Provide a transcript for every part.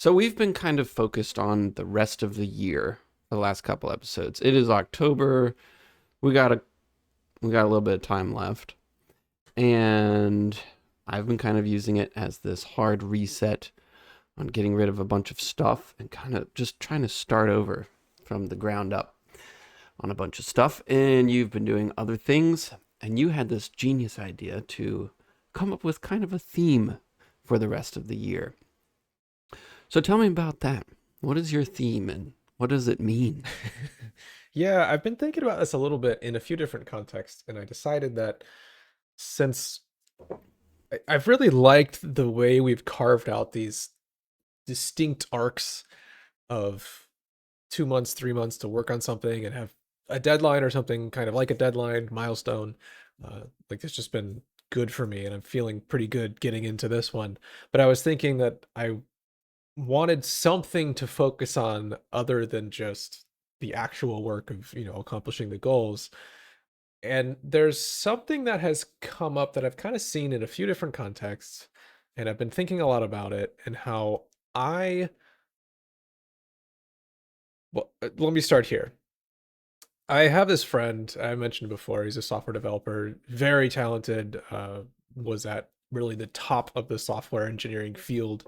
So we've been kind of focused on the rest of the year the last couple episodes. It is October. We got a we got a little bit of time left. And I've been kind of using it as this hard reset on getting rid of a bunch of stuff and kind of just trying to start over from the ground up on a bunch of stuff. And you've been doing other things, and you had this genius idea to come up with kind of a theme for the rest of the year. So tell me about that. What is your theme and what does it mean? Yeah, I've been thinking about this a little bit in a few different contexts, and I decided that since I've really liked the way we've carved out these distinct arcs of 2 months, 3 months to work on something and have a deadline or something kind of like a deadline milestone. Like it's just been good for me, and I'm feeling pretty good getting into this one. But I was thinking that I wanted something to focus on other than just the actual work of accomplishing the goals. And there's something that has come up that I've kind of seen in a few different contexts, and I've been thinking a lot about it and how I let me start here. I have this friend I mentioned before. He's a software developer, very talented, was at really the top of the software engineering field.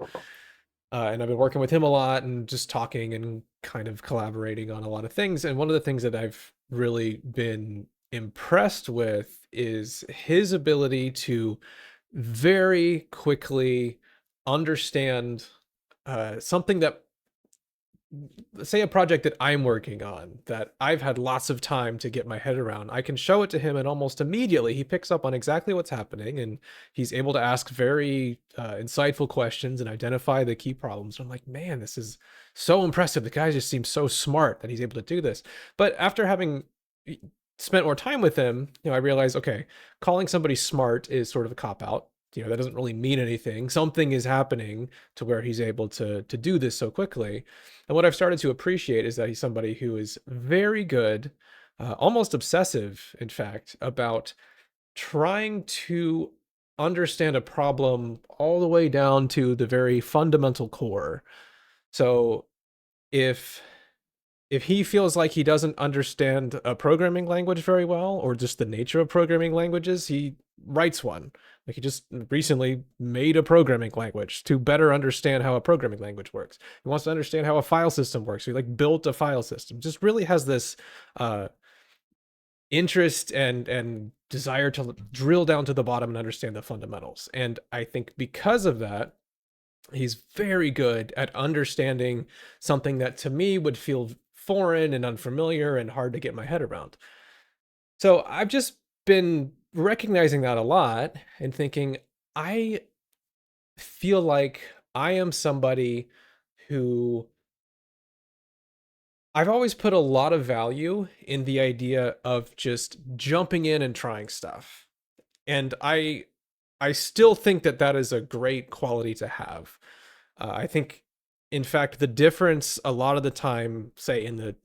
And I've been working with him a lot and just talking and kind of collaborating on a lot of things. And one of the things that I've really been impressed with is his ability to very quickly understand something that, say, a project that I'm working on that I've had lots of time to get my head around. I can show it to him, and almost immediately he picks up on exactly what's happening, and he's able to ask very insightful questions and identify the key problems. I'm like, man, this is so impressive. The guy just seems so smart that he's able to do this. But after having spent more time with him, I realized, okay, calling somebody smart is sort of a cop out. That doesn't really mean anything. Something is happening to where he's able to do this so quickly. And what I've started to appreciate is that he's somebody who is very good, almost obsessive, in fact, about trying to understand a problem all the way down to the very fundamental core. So if he feels like he doesn't understand a programming language very well, or just the nature of programming languages, he writes one. Like, he just recently made a programming language to better understand how a programming language works. He wants to understand how a file system works. So he like built a file system. Just really has this uh, interest and desire to drill down to the bottom and understand the fundamentals. And I think because of that, he's very good at understanding something that to me would feel foreign and unfamiliar and hard to get my head around. So I've just been recognizing that a lot and thinking, I feel like I am somebody who I've always put a lot of value in the idea of just jumping in and trying stuff. And I still think that that is a great quality to have. I think, in fact, the difference a lot of the time, say in the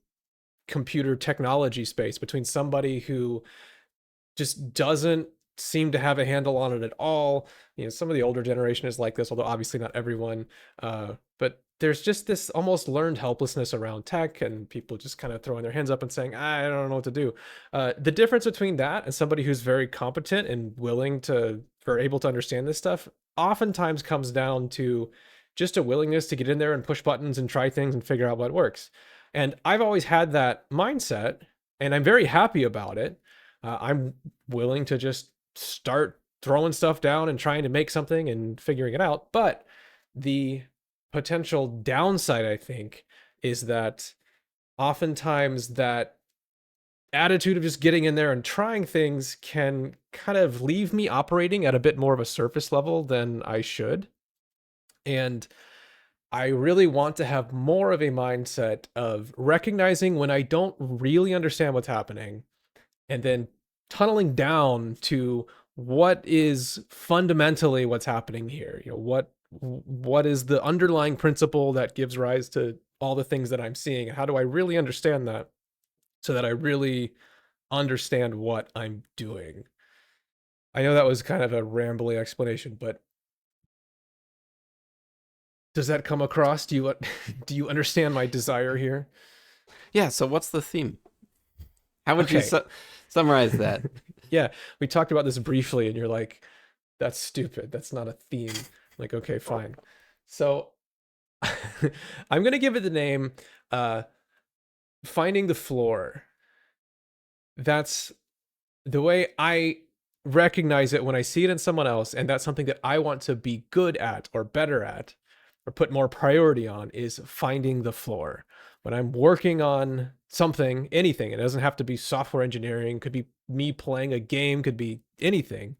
computer technology space, between somebody who just doesn't seem to have a handle on it at all. Some of the older generation is like this, although obviously not everyone. But there's just this almost learned helplessness around tech, and people just kind of throwing their hands up and saying, I don't know what to do. The difference between that and somebody who's very competent and willing to, or able to understand this stuff, oftentimes comes down to just a willingness to get in there and push buttons and try things and figure out what works. And I've always had that mindset, and I'm very happy about it. I'm willing to just start throwing stuff down and trying to make something and figuring it out. But the potential downside, I think, is that oftentimes that attitude of just getting in there and trying things can kind of leave me operating at a bit more of a surface level than I should. And I really want to have more of a mindset of recognizing when I don't really understand what's happening, and then tunneling down to what is fundamentally what's happening here. What is the underlying principle that gives rise to all the things that I'm seeing? How do I really understand that, so that I really understand what I'm doing? I know that was kind of a rambly explanation, but Does that come across? Do you understand my desire here? Yeah, so what's the theme? How would you Okay. summarize that? Yeah, we talked about this briefly, and you're like, "That's stupid. That's not a theme." I'm like, okay, fine. So I'm gonna give it the name uh Finding the Floor. That's the way I recognize it when I see it in someone else, and that's something that I want to be good at or better at or put more priority on is finding the floor. When I'm working on something, anything, it doesn't have to be software engineering, could be me playing a game, could be anything.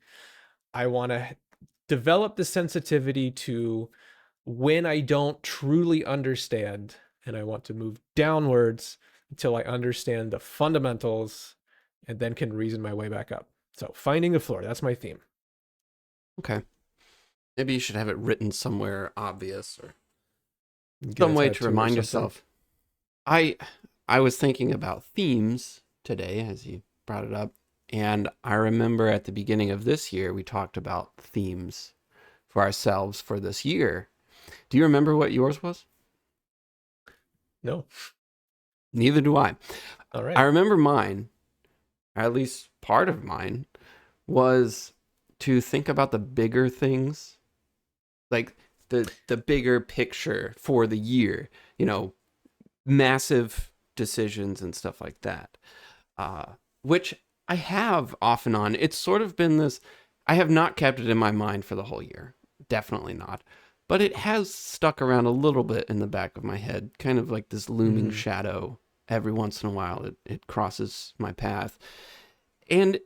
I want to develop the sensitivity to when I don't truly understand, and I want to move downwards until I understand the fundamentals and then can reason my way back up. So finding the floor, that's my theme. Okay. Maybe you should have it written somewhere obvious or Get a some way to tattoo or remind something. yourself. I I was thinking about themes today as you brought it up, and I remember at the beginning of this year we talked about themes for ourselves for this year. Do you remember what yours was? No. Neither do I. All I right. remember mine, or at least part of mine, was to think about the bigger things, like the bigger picture for the year, you know, massive decisions and stuff like that. Which I have off and on. It's sort of been this, I have not kept it in my mind for the whole year. Definitely not. But it has stuck around a little bit in the back of my head, kind of like this looming Mm, shadow. Every once in a while, it crosses my path. And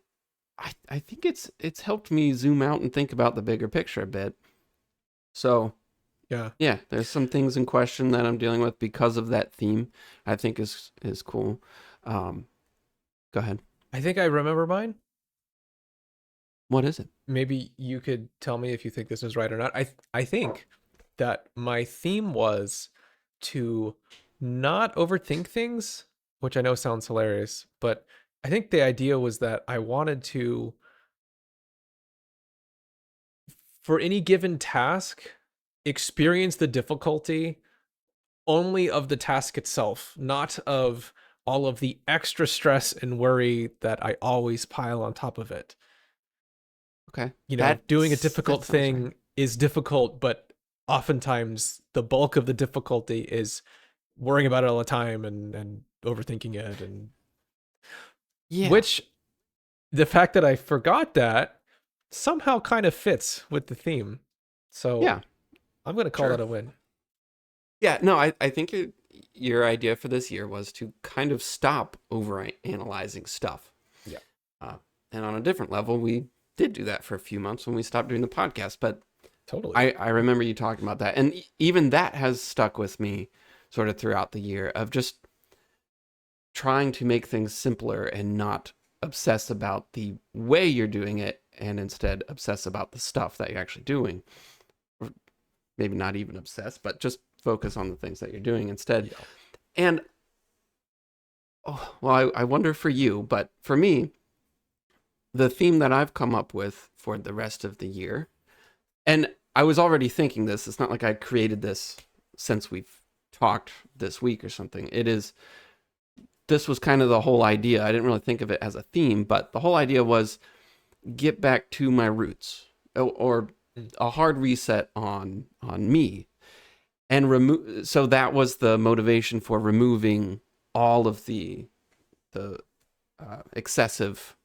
I think it's helped me zoom out and think about the bigger picture a bit. So yeah. yeah, there's some things in question that I'm dealing with because of that theme. I think is cool. Um, Go ahead. I think I remember mine. What is it? Maybe you could tell me if you think this is right or not. I think that my theme was to not overthink things, which I know sounds hilarious, but I think the idea was that I wanted to, for any given task, experience the difficulty only of the task itself, not of all of the extra stress and worry that I always pile on top of it. Okay, You know, doing a that difficult sounds right. thing is difficult, but oftentimes the bulk of the difficulty is worrying about it all the time and overthinking it, and Yeah, which the fact that I forgot that somehow kind of fits with the theme. So yeah, I'm going to call sure. that a win. Yeah, no, I think your idea for this year was to kind of stop over analyzing stuff. Yeah, Uh, and on a different level, we did do that for a few months when we stopped doing the podcast. But totally. I remember you talking about that. And even that has stuck with me sort of throughout the year of just trying to make things simpler and not obsess about the way you're doing it and instead obsess about the stuff that you're actually doing. Or maybe not even obsess, but just focus on the things that you're doing instead. Yeah. And oh, well, I wonder for you, but for me, the theme that I've come up with for the rest of the year, and I was already thinking this, it's not like I created this since we've talked this week or something. This was kind of the whole idea. I didn't really think of it as a theme, but the whole idea was get back to my roots or Mm. a hard reset on me and remove. So that was the motivation for removing all of the excessive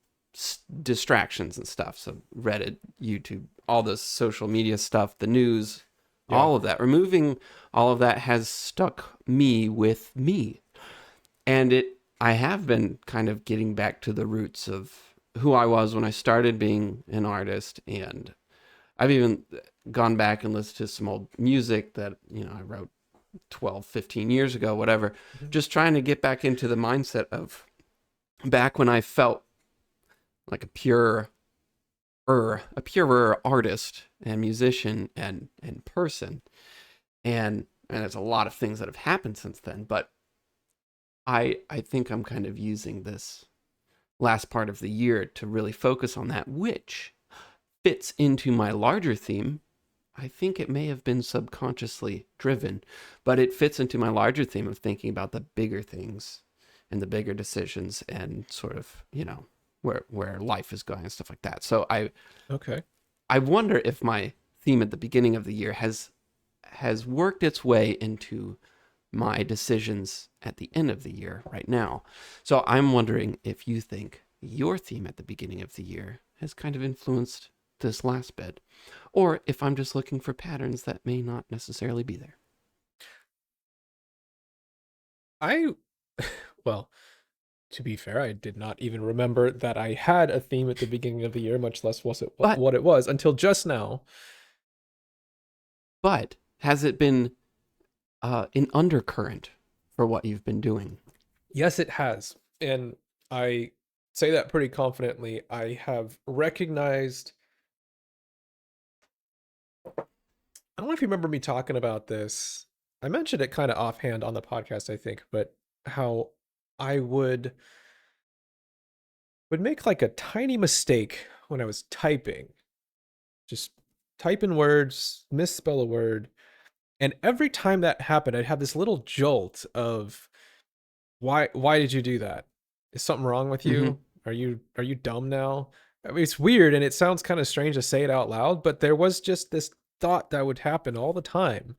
distractions and stuff. So Reddit, YouTube, all the social media stuff, the news, Yeah. all of that. Removing all of that has stuck me with me. And I have been kind of getting back to the roots of who I was when I started being an artist. And I've even gone back and listened to some old music that, I wrote 12, 15 years ago, whatever, Mhm. just trying to get back into the mindset of back when I felt like a purer artist and musician and person. And there's a lot of things that have happened since then, but I think I'm kind of using this last part of the year to really focus on that, which fits into my larger theme I think it may have been subconsciously driven, but it fits into my larger theme of thinking about the bigger things and the bigger decisions and sort of, where life is going and stuff like that. So Okay. I wonder if my theme at the beginning of the year has worked its way into my decisions at the end of the year right now. So I'm wondering if you think your theme at the beginning of the year has kind of influenced this last bit, or if I'm just looking for patterns that may not necessarily be there. I, well, to be fair, I did not even remember that I had a theme at the beginning of the year, much less was it But what it was until just now. but has it been an undercurrent for what you've been doing? Yes, it has. And I say that pretty confidently. I have recognized, I don't know if you remember me talking about this. I mentioned it kind of offhand on the podcast, I think, but how I would make like a tiny mistake when I was typing. Just type in words, misspell a word, and every time that happened, I'd have this little jolt of why did you do that? Is something wrong with Mm-hmm. you? Are you dumb now? I mean, it's weird and it sounds kind of strange to say it out loud, but there was just this thought that would happen all the time.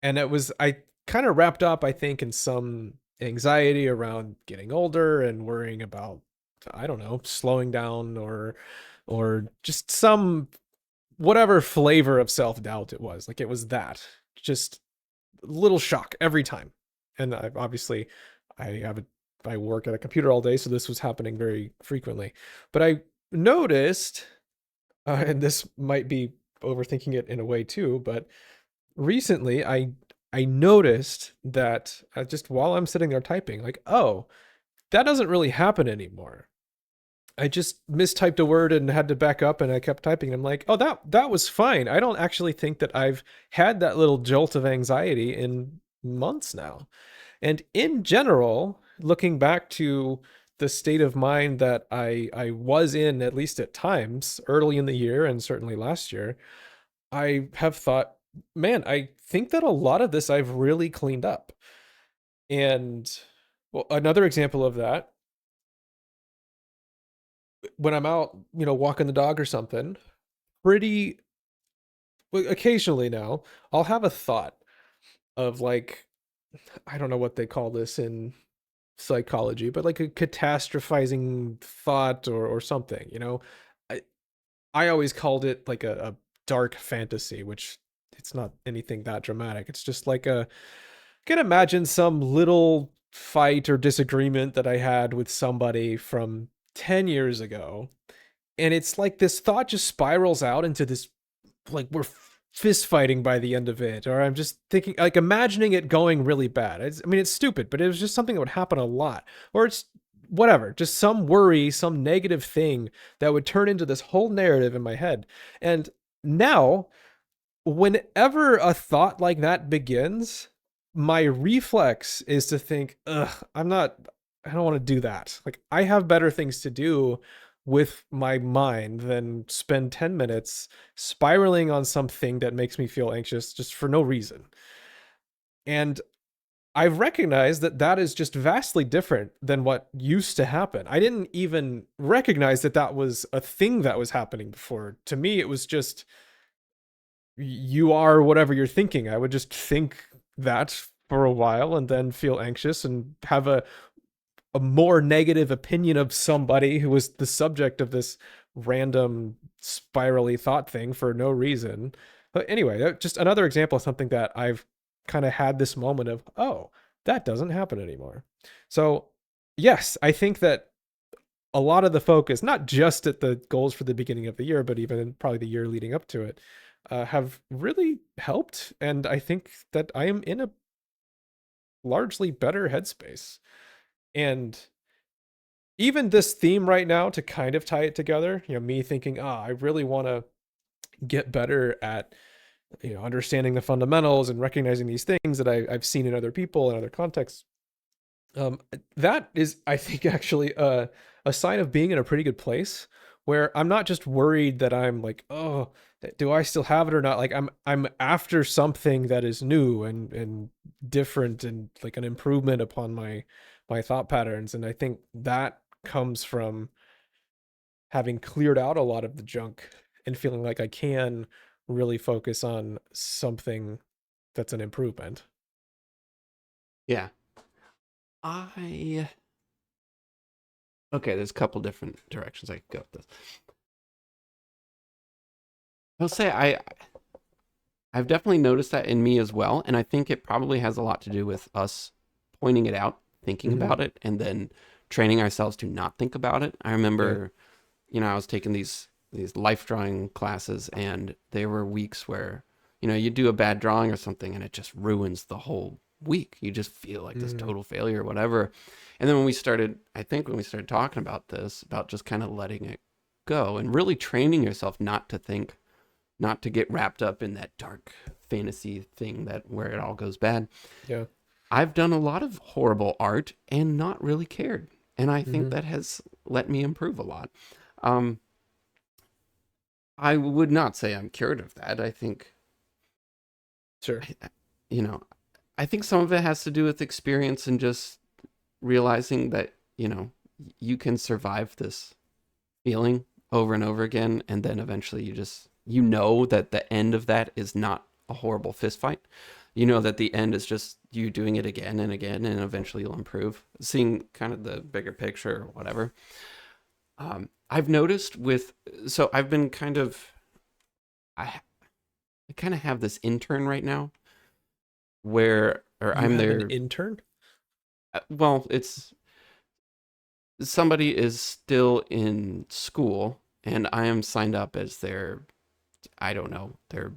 And I kind of wrapped up, I think, in some anxiety around getting older and worrying about, I don't know, slowing down or just some whatever flavor of self-doubt it was. Like it was that. Just little shock every time. And obviously I work at a computer all day, so this was happening very frequently. But I noticed, and this might be overthinking it in a way too, but recently I noticed that just while I'm sitting there typing, like, oh, that doesn't really happen anymore. I just mistyped a word and had to back up and I kept typing. I'm like, oh, that was fine. I don't actually think that I've had that little jolt of anxiety in months now. And in general, looking back to the state of mind that I was in, at least at times, early in the year and certainly last year, I have thought, man, I think that a lot of this I've really cleaned up. And well, another example of that, when I'm out, walking the dog or something, pretty well, occasionally now, I'll have a thought of like, I don't know what they call this in psychology, but like a catastrophizing thought or something, I I always called it like a dark fantasy, which it's not anything that dramatic. It's just like can imagine some little fight or disagreement that I had with somebody from 10 years ago. And it's like this thought just spirals out into this, like we're fist fighting by the end of it. Or I'm just thinking, like imagining it going really bad. I mean, it's stupid, but it was just something that would happen a lot. Or it's whatever, just some worry, some negative thing that would turn into this whole narrative in my head. And now, whenever a thought like that begins, my reflex is to think, ugh, I don't want to do that. Like, I have better things to do with my mind than spend 10 minutes spiraling on something that makes me feel anxious just for no reason. And I've recognized that that is just vastly different than what used to happen. I didn't even recognize that that was a thing that was happening before. To me, it was just, you are whatever you're thinking. I would just think that for a while and then feel anxious and have a more negative opinion of somebody who was the subject of this random spirally thought thing for no reason. But anyway, just another example of something that I've kind of had this moment of, oh, that doesn't happen anymore. So, yes, I think that a lot of the focus, not just at the goals for the beginning of the year, but even probably the year leading up to it, have really helped. And I think that I am in a largely better headspace. And even this theme right now, to kind of tie it together, me thinking, I really want to get better at, understanding the fundamentals and recognizing these things that I've seen in other people and other contexts. That is, I think, actually a sign of being in a pretty good place where I'm not just worried that I'm like, oh, do I still have it or not? Like I'm after something that is new and different and like an improvement upon my thought patterns. And I think that comes from having cleared out a lot of the junk and feeling like I can really focus on something that's an improvement. Yeah. I Okay, there's a couple different directions I could go with this. I'll say I've definitely noticed that in me as well, and I think it probably has a lot to do with us pointing it out, thinking Hmm. about it, and then training ourselves to not think about it. I Yeah. remember, I was taking these life drawing classes, and there were weeks where, you do a bad drawing or something, and it just ruins the whole week. You just feel like this Mm. total failure or whatever. And then when we started talking about this, about just kind of letting it go and really training yourself not to think, not to get wrapped up in that dark fantasy thing that where it all goes bad. Yeah. I've done a lot of horrible art and not really cared. And I think Hmm. that has let me improve a lot. Um, I would not say I'm cured of that. I think, Sure. you know, I think some of it has to do with experience and just realizing that, you can survive this feeling over and over again. And then eventually you know that the end of that is not a horrible fist fight. You know that the end is just you doing it again and again, and eventually you'll improve. Seeing kind of the bigger picture or whatever. I've noticed so I've been I, I kind of have this intern right now or You I'm have an their, intern? well, it's somebody is still in school and I am signed up as their, I don't know, their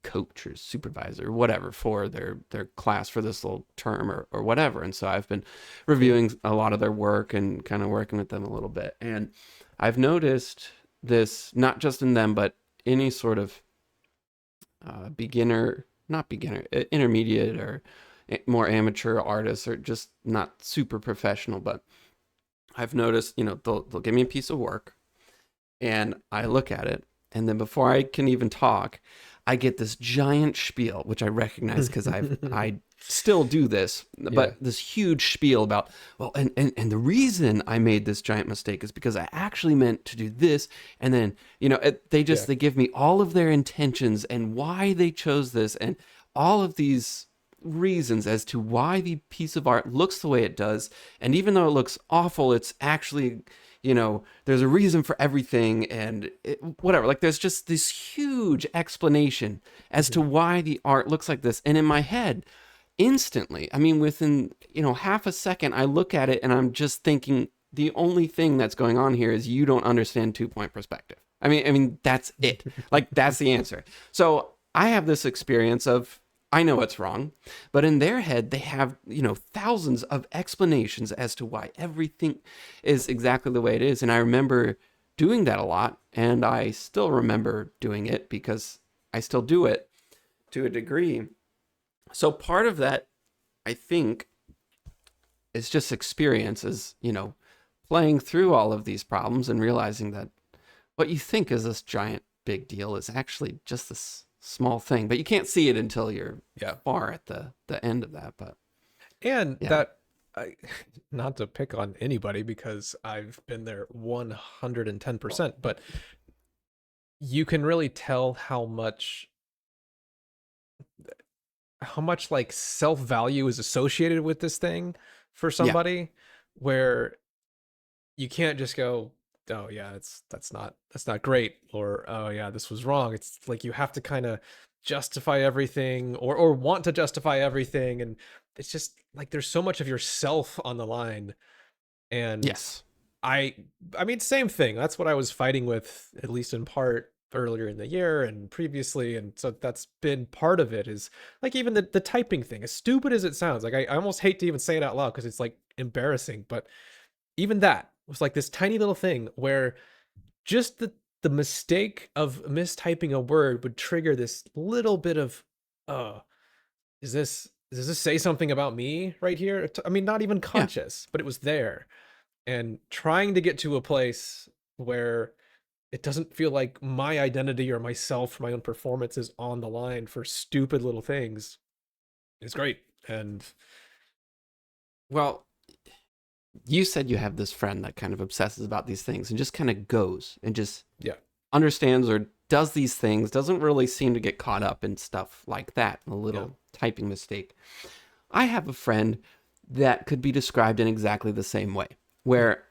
coach or supervisor, whatever, for their class for this little term or whatever. And so I've been Cool. reviewing a lot of their work and kind of working with them a little bit. And I've noticed this not just in them, but any sort of beginner, not beginner, intermediate or more amateur artists or just not super professional, but I've noticed, they'll give me a piece of work and I look at it, and then before I can even talk, I get this giant spiel, which I recognize because I still do this, Yeah. but this huge spiel about, well, and the reason I made this giant mistake is because I actually meant to do this, and then Yeah. they give me all of their intentions and why they chose this, and all of these reasons as to why the piece of art looks the way it does, and even though it looks awful, it's actually, there's a reason for everything and whatever. Like there's just this huge explanation as Mhm. to why the art looks like this. And in my head, instantly, I mean, within, half a second, I look at it and I'm just thinking the only thing that's going on here is you don't understand 2 point perspective. I mean, that's it. Like that's the answer. So I have this experience of, I know it's wrong, but in their head, they have, thousands of explanations as to why everything is exactly the way it is. And I remember doing that a lot, and I still remember doing it because I still do it to a degree. So part of that, I think, is just experiences, playing through all of these problems and realizing that what you think is this giant big deal is actually just this small thing, but you can't see it until you're Yeah. far at the end of that. But And yeah, that I not to pick on anybody because I've been there 110%, but you can really tell how much like self-value is associated with this thing for yeah, somebody, where you can't just go, oh yeah, that's not great, or oh yeah, this was wrong. It's like you have to kind of justify everything, or want to justify everything, and it's just like there's so much of yourself on the line. And yes, i I mean, same thing, that's what I was fighting with, at least in part, earlier in the year and previously. And so that's been part of it, is like even the typing thing, as stupid as it sounds, like I almost hate to even say it out loud because it's like embarrassing, but even that was like this tiny little thing where just the mistake of mistyping a word would trigger this little bit of, uh is this does this say something about me right here? I mean, not even yeah, conscious, but it was there. And trying to get to a place where it doesn't feel like my identity or myself, my own performance is on the line for stupid little things. It's great. And Well, you said you have this friend that kind of obsesses about these things and just kind of goes and just yeah, understands or does these things, doesn't really seem to get caught up in stuff like that, a yeah, little typing mistake. I have a friend that could be described in exactly the same way, where,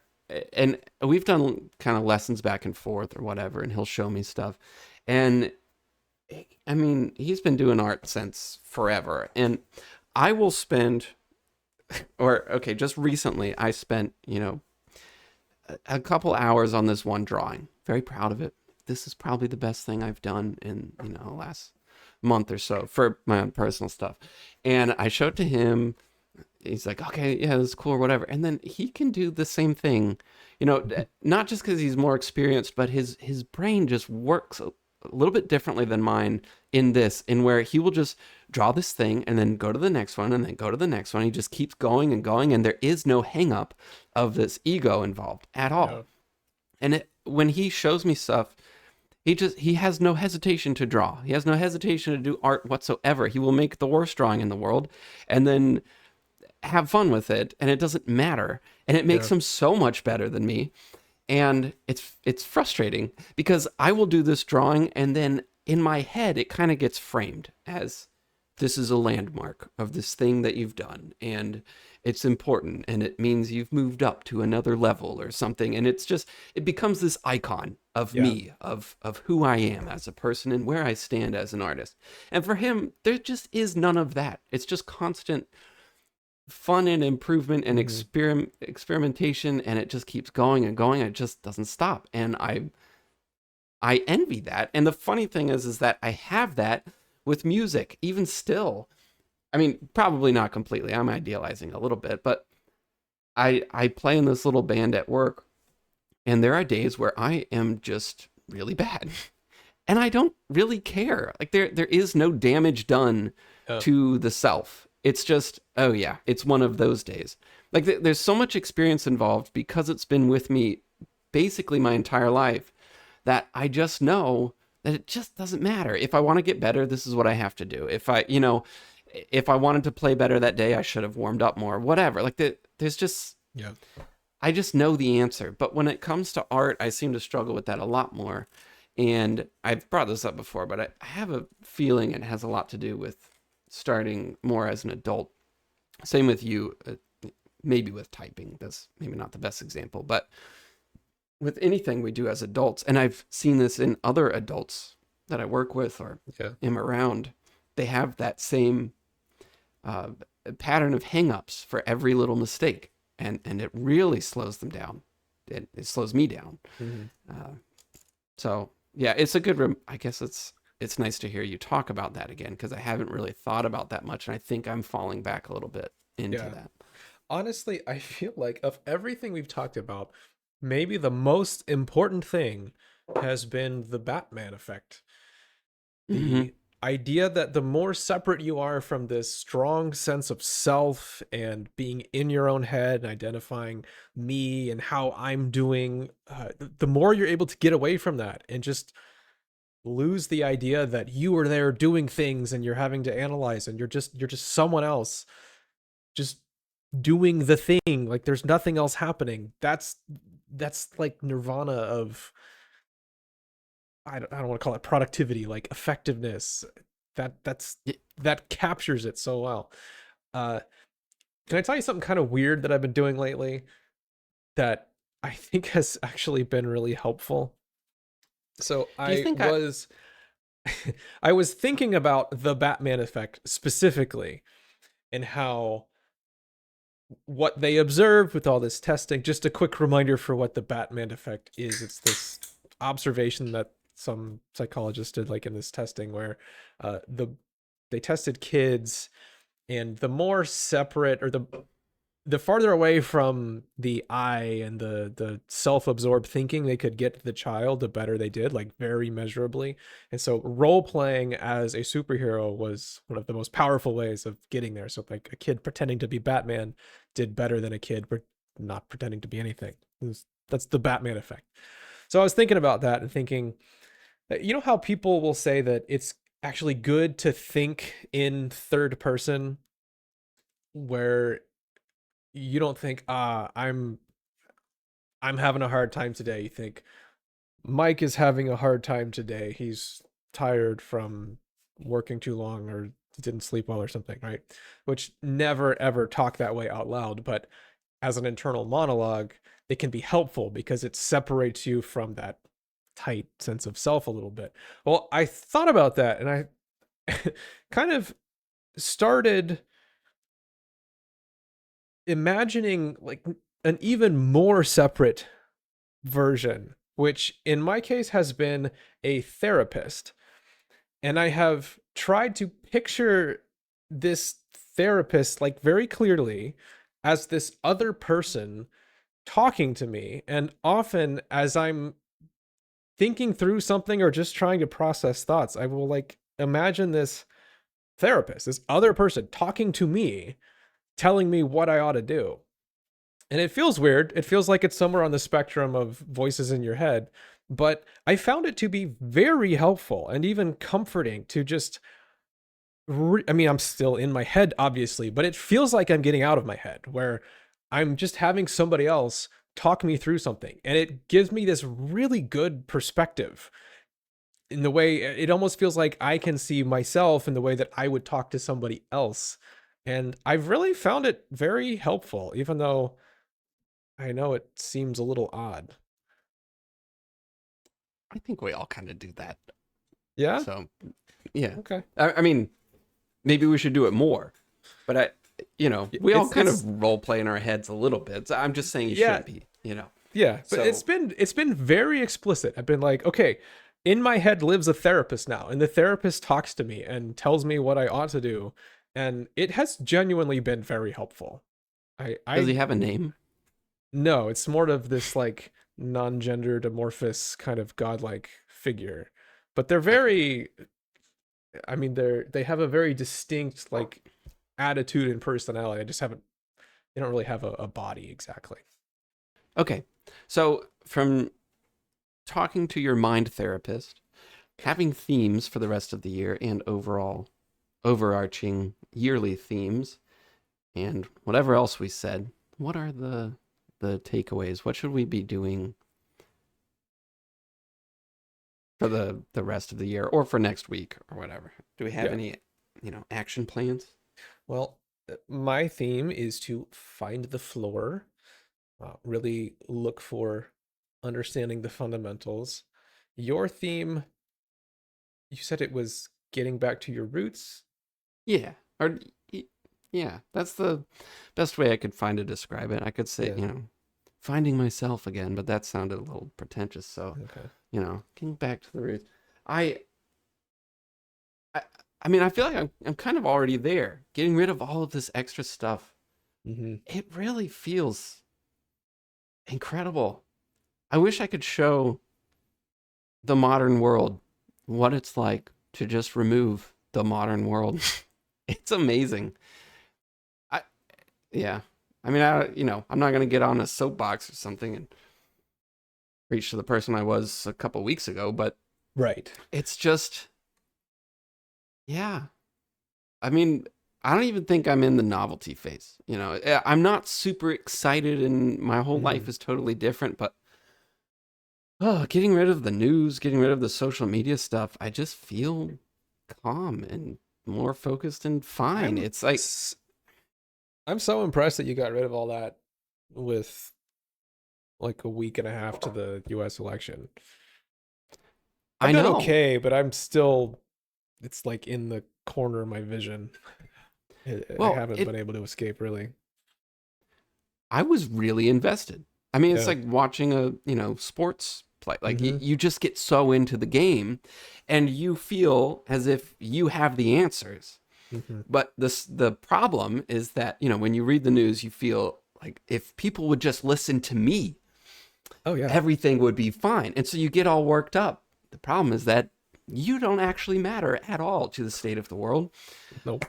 and we've done kind of lessons back and forth or whatever, and he'll show me stuff. And I mean, he's been doing art since forever. And I will spend, or okay, just recently, I spent, a couple hours on this one drawing. Very proud of it. This is probably the best thing I've done in, the last month or so for my own personal stuff. And I showed it to him. He's like, okay, yeah, that's cool or whatever. And then he can do the same thing, not just because he's more experienced, but his brain just works a little bit differently than mine in where he will just draw this thing and then go to the next one and then go to the next one. He just keeps going and going, and there is no hang up of this ego involved at all. yeah, And when he shows me stuff, he has no hesitation to draw. He has no hesitation to do art whatsoever. He will make the worst drawing in the world and then have fun with it, and it doesn't matter. And it makes yeah, him so much better than me. And it's frustrating because I will do this drawing and then in my head it kind of gets framed as this is a landmark of this thing that you've done, and it's important, and it means you've moved up to another level or something. And it becomes this icon of yeah. me, of who I am as a person and where I stand as an artist. And for him, there just is none of that. It's just constant fun and improvement and Hmm. experimentation, and it just keeps going and going, and it just doesn't stop. And I envy that. And the funny thing is that I have that with music even still. I mean, probably not completely, I'm idealizing a little bit, but I play in this little band at work, and there are days where I am just really bad. And I don't really care. Like there is no damage done Yeah, to the self. It's just, oh yeah, it's one of those days. Like there's so much experience involved because it's been with me basically my entire life that I just know that it just doesn't matter. If I want to get better, this is what I have to do. If I wanted to play better that day, I should have warmed up more, whatever. Like there's just, yeah, I just know the answer. But when it comes to art, I seem to struggle with that a lot more. And I've brought this up before, but I have a feeling it has a lot to do with starting more as an adult. Same with you, maybe with typing. That's maybe not the best example, but with anything we do as adults, and I've seen this in other adults that I work with or yeah, am around, they have that same uh, pattern of hangups for every little mistake, and it really slows them down. It slows me down. hmm, Uh, so yeah, it's a good. I guess it's nice to hear you talk about that again because I haven't really thought about that much, and I think I'm falling back a little bit into yeah. that. Honestly, I feel like of everything we've talked about, maybe the most important thing has been the Batman effect. Hmm. The idea that the more separate you are from this strong sense of self and being in your own head and identifying me and how I'm doing, the more you're able to get away from that and just lose the idea that you are there doing things and you're having to analyze and you're just someone else just doing the thing, like there's nothing else happening. That's like nirvana of, I don't want to call it productivity, like effectiveness. That captures it so well. Uh, can I tell you something kind of weird that I've been doing lately that I think has actually been really helpful? So Do you I think I? was I was thinking about the Batman effect specifically and how what they observed with all this testing. Just a quick reminder for what the Batman effect is. It's this observation that some psychologists did, like in this testing, where they tested kids, and the more separate or the farther away from the I and the self-absorbed thinking they could get the child, the better they did, like very measurably. And so role playing as a superhero was one of the most powerful ways of getting there. So like a kid pretending to be Batman did better than a kid not pretending to be anything. That's the Batman effect. So I was thinking about that and thinking, you know how people will say that it's actually good to think in third person, where you don't think, I'm having a hard time today. You think Mike is having a hard time today. He's tired from working too long or didn't sleep well or something, right? Which never ever talk that way out loud, but as an internal monologue, it can be helpful because it separates you from that tight sense of self a little bit. Well, I thought about that and I kind of started imagining like an even more separate version, which in my case has been a therapist. And I have tried to picture this therapist like very clearly as this other person talking to me. And often as I'm thinking through something or just trying to process thoughts, I will like imagine this therapist, this other person talking to me, telling me what I ought to do. And it feels weird. It feels like it's somewhere on the spectrum of voices in your head, but I found it to be very helpful and even comforting to just I mean, I'm still in my head obviously, but it feels like I'm getting out of my head where I'm just having somebody else talk me through something, and it gives me this really good perspective in the way it almost feels like I can see myself in the way that I would talk to somebody else. And I've really found it very helpful, even though I know it seems a little odd. I think we all kind of do that. Yeah? So, yeah. Okay. I mean, maybe we should do it more. But we all kind of role play in our heads a little bit. So I'm just saying you shouldn't be, Yeah, but So- it's been very explicit. I've been like, okay, in my head lives a therapist now, and the therapist talks to me and tells me what I ought to do, and it has genuinely been very helpful. Does he have a name? No, it's more of this like non-gendered amorphous kind of godlike figure. But they're very I mean they have a very distinct like attitude and personality. They don't really have a body exactly. Okay. So from talking to your mind therapist, having themes for the rest of the year and overall overarching yearly themes, and whatever else we said, what are the takeaways? What should we be doing for the rest of the year or for next week or whatever? Do we have any, action plans? Well, my theme is to find the floor, really look for understanding the fundamentals. Your theme, you said it was getting back to your roots. Yeah. Yeah, that's the best way I could find to describe it. I could say, Yeah. finding myself again, but that sounded a little pretentious. So, Okay. getting back to the roots. I I mean, I feel like I'm kind of already there. Getting rid of all of this extra stuff. Mm-hmm. It really feels incredible. I wish I could show the modern world what it's like to just remove the modern world. It's amazing. I yeah. I mean, I'm not going to get on a soapbox or something and preach to the person I was a couple weeks ago, but Right. it's just yeah. I mean, I don't even think I'm in the novelty phase. I'm not super excited and my whole life is totally different, but getting rid of the news, getting rid of the social media stuff, I just feel calm and more focused and fine. It's like I'm so impressed that you got rid of all that with like a week and a half to the US election. I I've done know. okay, but I'm still it's like in the corner of my vision. I Well, haven't been able to escape really. I was really invested. I mean, it's Yeah. like watching a, sports play. Like Mhm. you just get so into the game and you feel as if you have the answers. Mhm. But the problem is that, when you read the news, you feel like if people would just listen to me, Oh yeah. everything would be fine. And so you get all worked up. The problem is that you don't actually matter at all to the state of the world. Nope.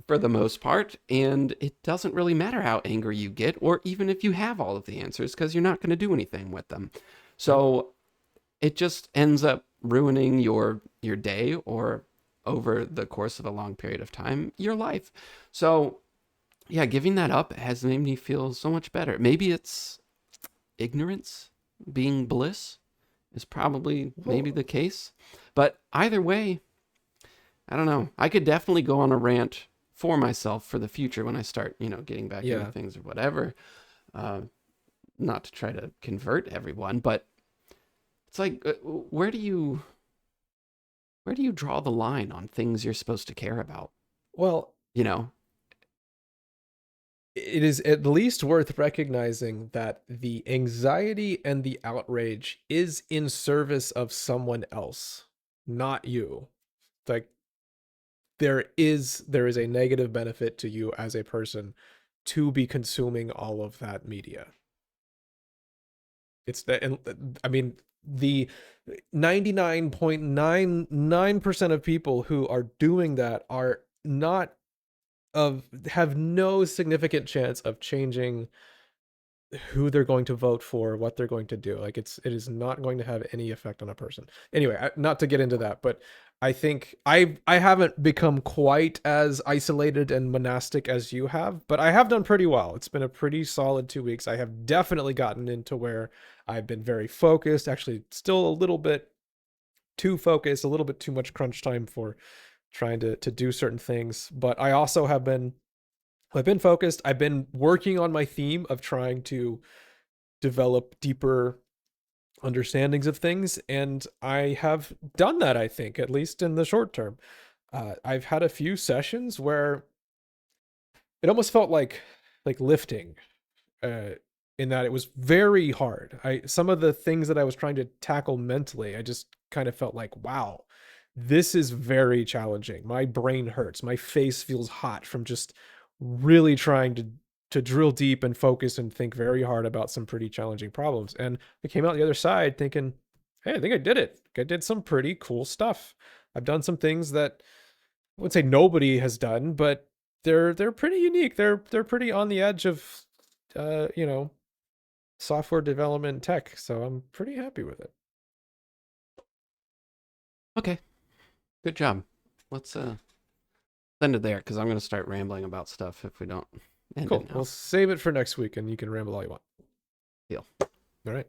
For the most part, and it doesn't really matter how angry you get or even if you have all of the answers because you're not going to do anything with them. So it just ends up ruining your day, or over the course of a long period of time, your life. So yeah, giving that up has made me feel so much better. Maybe it's ignorance being bliss is probably maybe the case. But either way, I don't know. I could definitely go on a rant for myself for the future when I start, getting back into Yeah. things or whatever. Not to try to convert everyone, but it's like, where do you draw the line on things you're supposed to care about? Well, You know? it is at least worth recognizing that the anxiety and the outrage is in service of someone else, not you. Like there is a negative benefit to you as a person to be consuming all of that media. It's the and I mean the 99.99% of people who are doing that are not of have no significant chance of changing who they're going to vote for, what they're going to do. Like it is not going to have any effect on a person. Anyway, not to get into that, but I think I haven't become quite as isolated and monastic as you have, but I have done pretty well. It's been a pretty solid 2 weeks. I have definitely gotten into where I've been very focused, actually still a little bit too focused, a little bit too much crunch time for trying to do certain things. But I also I've been focused. I've been working on my theme of trying to develop deeper understandings of things, and I have done that, I think, at least in the short term. I've had a few sessions where it almost felt like lifting, uh, in that it was very hard. I Some of the things that I was trying to tackle mentally, I just kind of felt like, wow, this is very challenging. My brain hurts. My face feels hot from just really trying to drill deep and focus and think very hard about some pretty challenging problems. And I came out the other side thinking, hey, I think I did it. I did some pretty cool stuff. I've done some things that I would say nobody has done, but they're pretty unique. They're pretty on the edge of uh, you know, software development tech. So I'm pretty happy with it. Okay, good job. Let's end it there, because I'm going to start rambling about stuff if we don't end Cool. it now. We'll save it for next week and you can ramble all you want. Deal. All right.